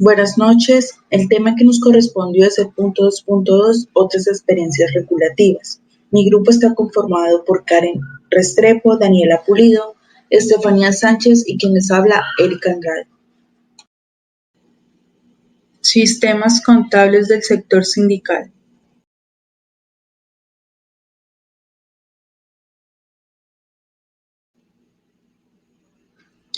Buenas noches. El tema que nos correspondió es el punto 2.2, otras experiencias regulativas. Mi grupo está conformado por Karen Restrepo, Daniela Pulido, Estefanía Sánchez y quien les habla, Erika Andrade. Sistemas contables del sector sindical.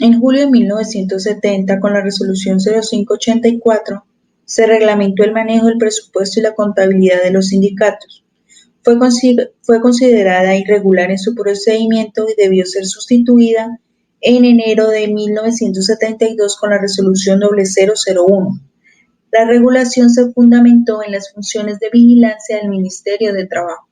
En julio de 1970, con la Resolución 0584, se reglamentó el manejo del presupuesto y la contabilidad de los sindicatos. Fue considerada irregular en su procedimiento y debió ser sustituida en enero de 1972 con la Resolución 0001. La regulación se fundamentó en las funciones de vigilancia del Ministerio de Trabajo.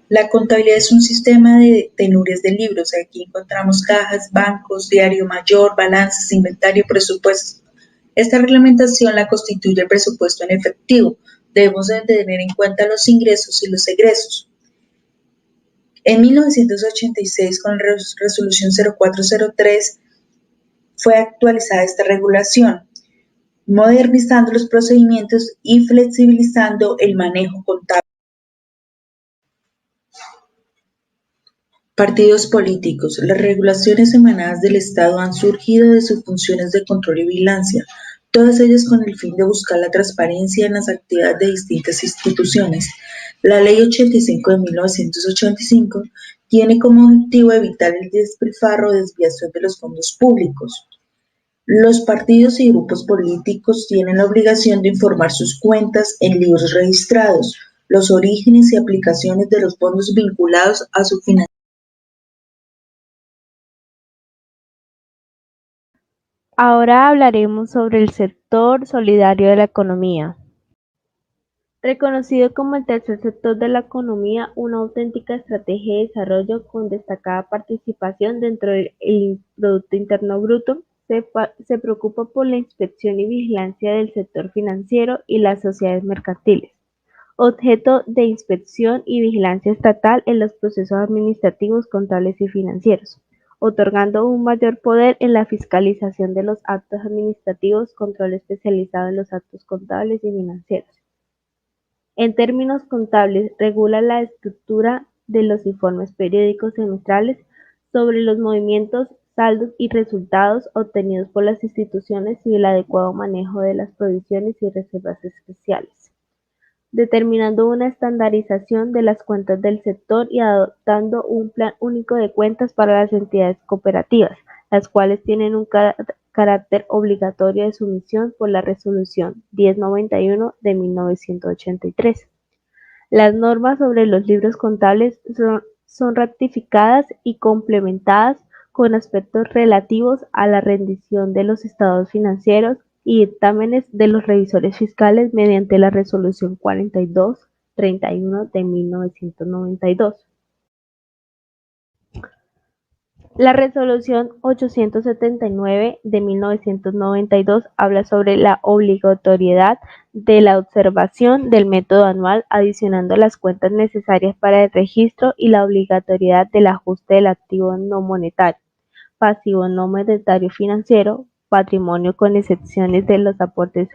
La contabilidad es un sistema de penurias de libros. Aquí encontramos cajas, bancos, diario mayor, balances, inventario, presupuestos. Esta reglamentación la constituye el presupuesto en efectivo. Debemos de tener en cuenta los ingresos y los egresos. En 1986, con la Resolución 0403, fue actualizada esta regulación, modernizando los procedimientos y flexibilizando el manejo contable. Partidos políticos. Las regulaciones emanadas del Estado han surgido de sus funciones de control y vigilancia, todas ellas con el fin de buscar la transparencia en las actividades de distintas instituciones. La Ley 85 de 1985 tiene como objetivo evitar el despilfarro o desviación de los fondos públicos. Los partidos y grupos políticos tienen la obligación de informar sus cuentas en libros registrados, los orígenes y aplicaciones de los fondos vinculados a su financiación. Ahora hablaremos sobre el sector solidario de la economía. Reconocido como el tercer sector de la economía, una auténtica estrategia de desarrollo con destacada participación dentro del Producto Interno Bruto, se preocupa por la inspección y vigilancia del sector financiero y las sociedades mercantiles, objeto de inspección y vigilancia estatal en los procesos administrativos, contables y financieros, otorgando un mayor poder en la fiscalización de los actos administrativos, control especializado en los actos contables y financieros. En términos contables, regula la estructura de los informes periódicos semestrales sobre los movimientos, saldos y resultados obtenidos por las instituciones y el adecuado manejo de las provisiones y reservas especiales, determinando una estandarización de las cuentas del sector y adoptando un plan único de cuentas para las entidades cooperativas, las cuales tienen un carácter obligatorio de sumisión por la Resolución 1091 de 1983. Las normas sobre los libros contables son ratificadas y complementadas con aspectos relativos a la rendición de los estados financieros y dictámenes de los revisores fiscales mediante la Resolución 4231 de 1992. La Resolución 879 de 1992 habla sobre la obligatoriedad de la observación del método anual, adicionando las cuentas necesarias para el registro y la obligatoriedad del ajuste del activo no monetario, pasivo no monetario financiero, patrimonio con excepciones de los aportes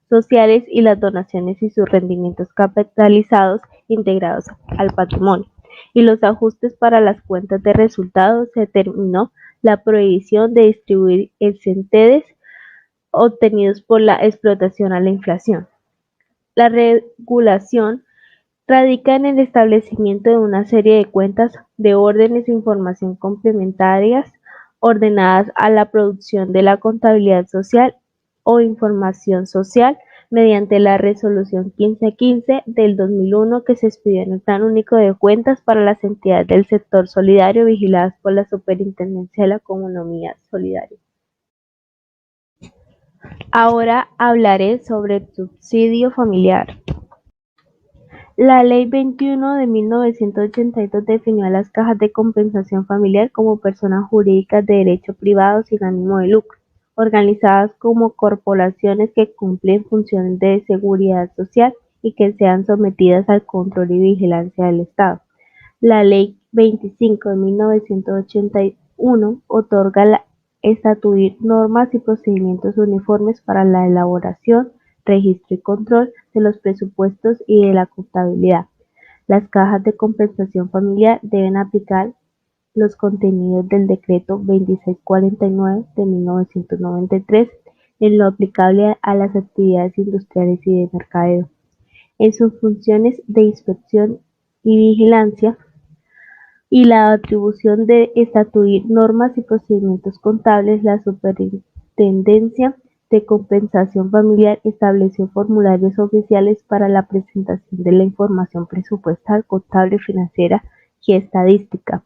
sociales y las donaciones y sus rendimientos capitalizados integrados al patrimonio, y los ajustes para las cuentas de resultados. Se determinó la prohibición de distribuir excedentes obtenidos por la explotación a la inflación. La regulación radica en el establecimiento de una serie de cuentas de órdenes de información complementarias ordenadas a la producción de la contabilidad social o información social mediante la Resolución 1515 del 2001, que se expidió en el Plan Único de Cuentas para las entidades del sector solidario vigiladas por la Superintendencia de la Economía Solidaria. Ahora hablaré sobre el subsidio familiar. La Ley 21 de 1982 definió a las cajas de compensación familiar como personas jurídicas de derecho privado sin ánimo de lucro, organizadas como corporaciones que cumplen funciones de seguridad social y que sean sometidas al control y vigilancia del Estado. La Ley 25 de 1981 otorga estatuir normas y procedimientos uniformes para la elaboración, registro y control de los presupuestos y de la contabilidad. Las cajas de compensación familiar deben aplicar los contenidos del Decreto 2649 de 1993 en lo aplicable a las actividades industriales y de mercadeo. En sus funciones de inspección y vigilancia y la atribución de estatuir normas y procedimientos contables, la Superintendencia de Compensación Familiar estableció formularios oficiales para la presentación de la información presupuestal, contable, financiera y estadística,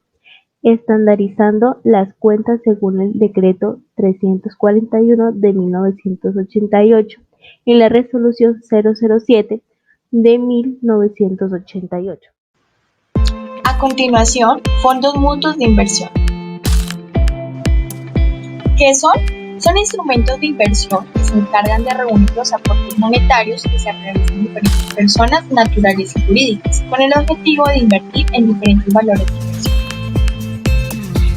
estandarizando las cuentas según el Decreto 341 de 1988 y la Resolución 007 de 1988. A continuación, fondos mutuos de inversión. ¿Qué son? Son instrumentos de inversión que se encargan de reunir los aportes monetarios que se realizan diferentes personas naturales y jurídicas, con el objetivo de invertir en diferentes valores de inversión.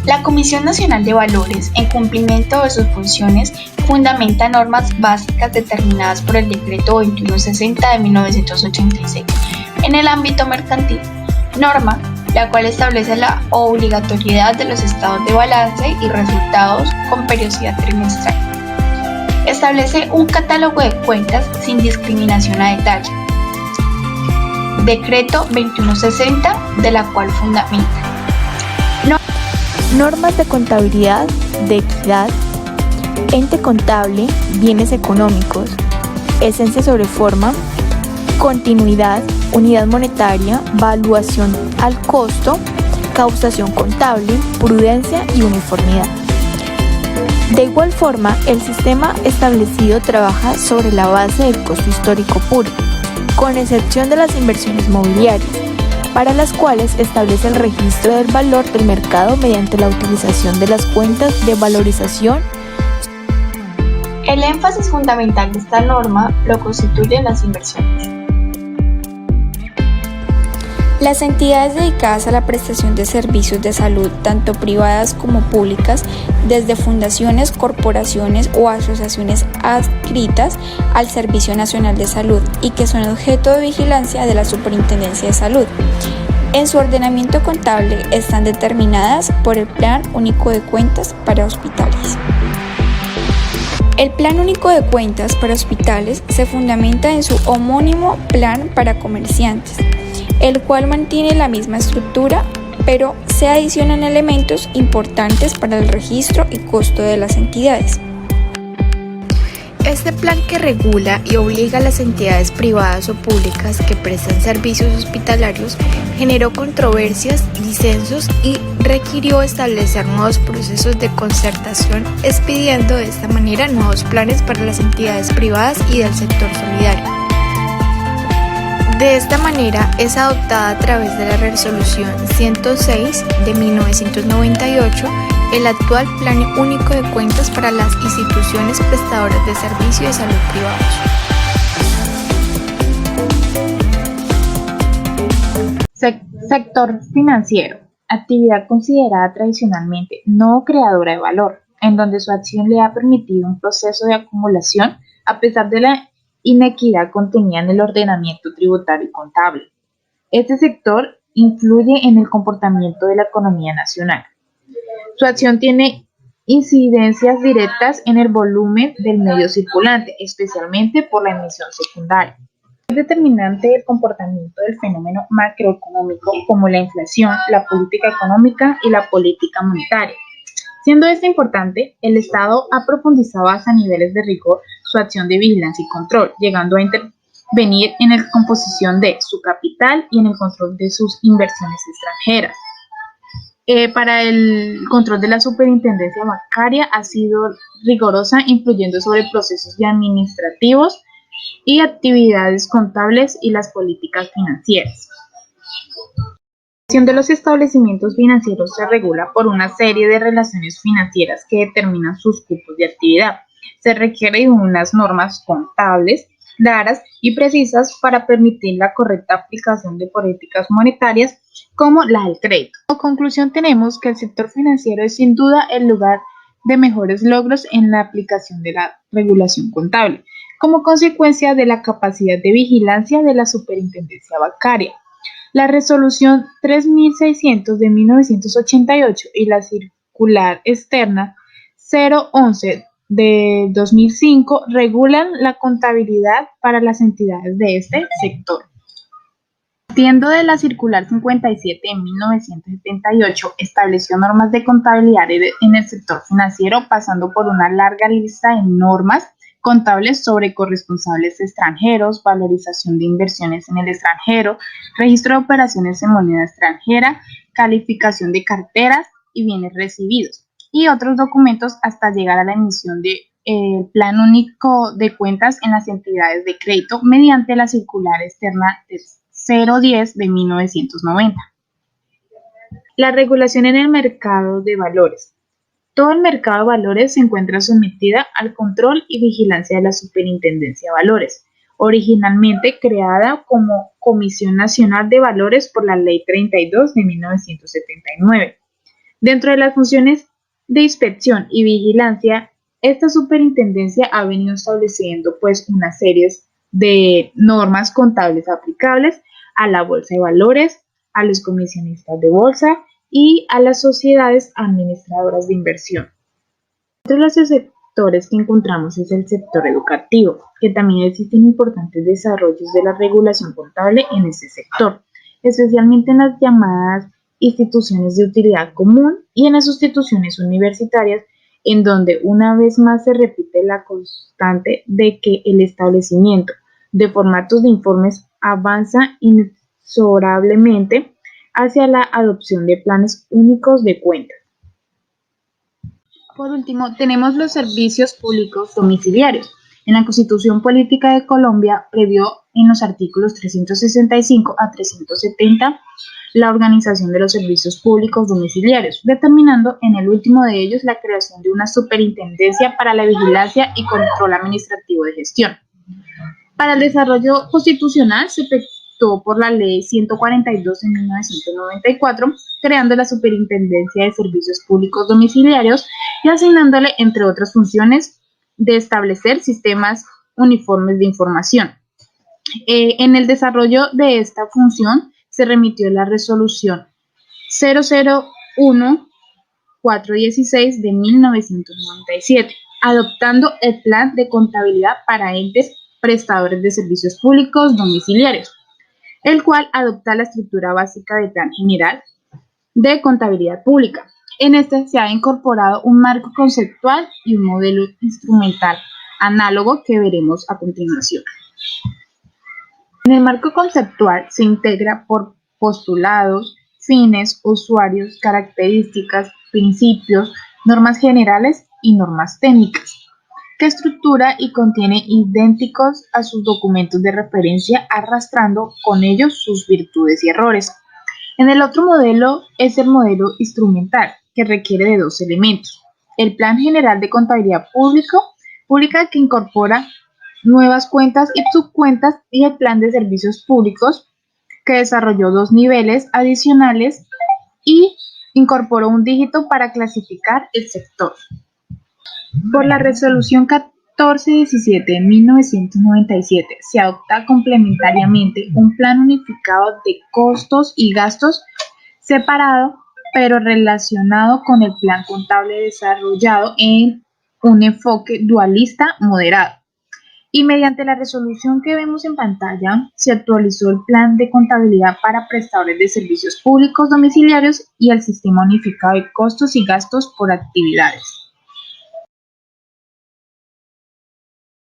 La Comisión Nacional de Valores, en cumplimiento de sus funciones, fundamenta normas básicas determinadas por el Decreto 2160 de 1986 en el ámbito mercantil, norma la cual establece la obligatoriedad de los estados de balance y resultados con periodicidad trimestral. Establece un catálogo de cuentas sin discriminación a detalle. Decreto 2160, de la cual fundamenta. Normas de contabilidad, de equidad, ente contable, bienes económicos, esencia sobre forma, continuidad, unidad monetaria, valuación al costo, causación contable, prudencia y uniformidad. De igual forma, el sistema establecido trabaja sobre la base del costo histórico puro, con excepción de las inversiones mobiliarias, para las cuales establece el registro del valor del mercado mediante la utilización de las cuentas de valorización. El énfasis fundamental de esta norma lo constituyen las inversiones. Las entidades dedicadas a la prestación de servicios de salud, tanto privadas como públicas, desde fundaciones, corporaciones o asociaciones adscritas al Servicio Nacional de Salud y que son objeto de vigilancia de la Superintendencia de Salud. En su ordenamiento contable están determinadas por el Plan Único de Cuentas para Hospitales. El Plan Único de Cuentas para Hospitales se fundamenta en su homónimo Plan para Comerciantes, el cual mantiene la misma estructura, pero se adicionan elementos importantes para el registro y costo de las entidades. Este plan, que regula y obliga a las entidades privadas o públicas que prestan servicios hospitalarios, generó controversias, disensos y requirió establecer nuevos procesos de concertación, expidiendo de esta manera nuevos planes para las entidades privadas y del sector solidario. De esta manera es adoptada a través de la Resolución 106 de 1998 el actual Plan Único de Cuentas para las instituciones prestadoras de servicios de salud privados. Sector financiero, actividad considerada tradicionalmente no creadora de valor, en donde su acción le ha permitido un proceso de acumulación a pesar de la inequidad contenida en el ordenamiento tributario y contable. Este sector influye en el comportamiento de la economía nacional. Su acción tiene incidencias directas en el volumen del medio circulante, especialmente por la emisión secundaria. Es determinante el comportamiento del fenómeno macroeconómico como la inflación, la política económica y la política monetaria. Siendo esto importante, el Estado ha profundizado hasta niveles de rigor su acción de vigilancia y control, llegando a intervenir en la composición de su capital y en el control de sus inversiones extranjeras. Para el control de la superintendencia bancaria ha sido rigurosa, influyendo sobre procesos administrativos y actividades contables y las políticas financieras. La acción de los establecimientos financieros se regula por una serie de relaciones financieras que determinan sus cupos de actividad. Se requieren unas normas contables claras y precisas para permitir la correcta aplicación de políticas monetarias como la del crédito. Como conclusión tenemos que el sector financiero es sin duda el lugar de mejores logros en la aplicación de la regulación contable, como consecuencia de la capacidad de vigilancia de la Superintendencia Bancaria. La Resolución 3600 de 1988 y la Circular Externa 011 de 2005 regulan la contabilidad para las entidades de este sector. Partiendo de la Circular 57 de 1978, estableció normas de contabilidad en el sector financiero, pasando por una larga lista de normas contables sobre corresponsables extranjeros, valorización de inversiones en el extranjero, registro de operaciones en moneda extranjera, calificación de carteras y bienes recibidos, y otros documentos hasta llegar a la emisión de Plan Único de Cuentas en las entidades de crédito mediante la Circular Externa 010 de 1990. La regulación en el mercado de valores. Todo el mercado de valores se encuentra sometida al control y vigilancia de la Superintendencia de Valores, originalmente creada como Comisión Nacional de Valores por la Ley 32 de 1979. Dentro de las funciones de inspección y vigilancia, esta superintendencia ha venido estableciendo una serie de normas contables aplicables a la bolsa de valores, a los comisionistas de bolsa y a las sociedades administradoras de inversión. Otro de los sectores que encontramos es el sector educativo, que también existen importantes desarrollos de la regulación contable en ese sector, especialmente en las llamadas instituciones de utilidad común y en las instituciones universitarias, en donde una vez más se repite la constante de que el establecimiento de formatos de informes avanza inexorablemente hacia la adopción de planes únicos de cuentas. Por último, tenemos los servicios públicos domiciliarios. En la Constitución Política de Colombia previó en los artículos 365 a 370 la organización de los servicios públicos domiciliarios, determinando en el último de ellos la creación de una superintendencia para la vigilancia y control administrativo de gestión. Para el desarrollo constitucional se optó por la Ley 142 de 1994, creando la Superintendencia de Servicios Públicos Domiciliarios y asignándole, entre otras funciones, de establecer sistemas uniformes de información. En el desarrollo de esta función se remitió la Resolución 001-416 de 1997, adoptando el Plan de Contabilidad para entes prestadores de servicios públicos domiciliarios, el cual adopta la estructura básica del Plan General de Contabilidad Pública. En este se ha incorporado un marco conceptual y un modelo instrumental análogo que veremos a continuación. En el marco conceptual se integra por postulados, fines, usuarios, características, principios, normas generales y normas técnicas, que estructura y contiene idénticos a sus documentos de referencia, arrastrando con ellos sus virtudes y errores. En el otro modelo es el modelo instrumental, que requiere de dos elementos: el Plan General de Contabilidad Pública, que incorpora nuevas cuentas y subcuentas, y el Plan de Servicios Públicos, que desarrolló dos niveles adicionales y incorporó un dígito para clasificar el sector. Por la Resolución 1417 de 1997 se adopta complementariamente un plan unificado de costos y gastos separado pero relacionado con el plan contable desarrollado en un enfoque dualista moderado. Y mediante la resolución que vemos en pantalla, se actualizó el plan de contabilidad para prestadores de servicios públicos domiciliarios y el sistema unificado de costos y gastos por actividades.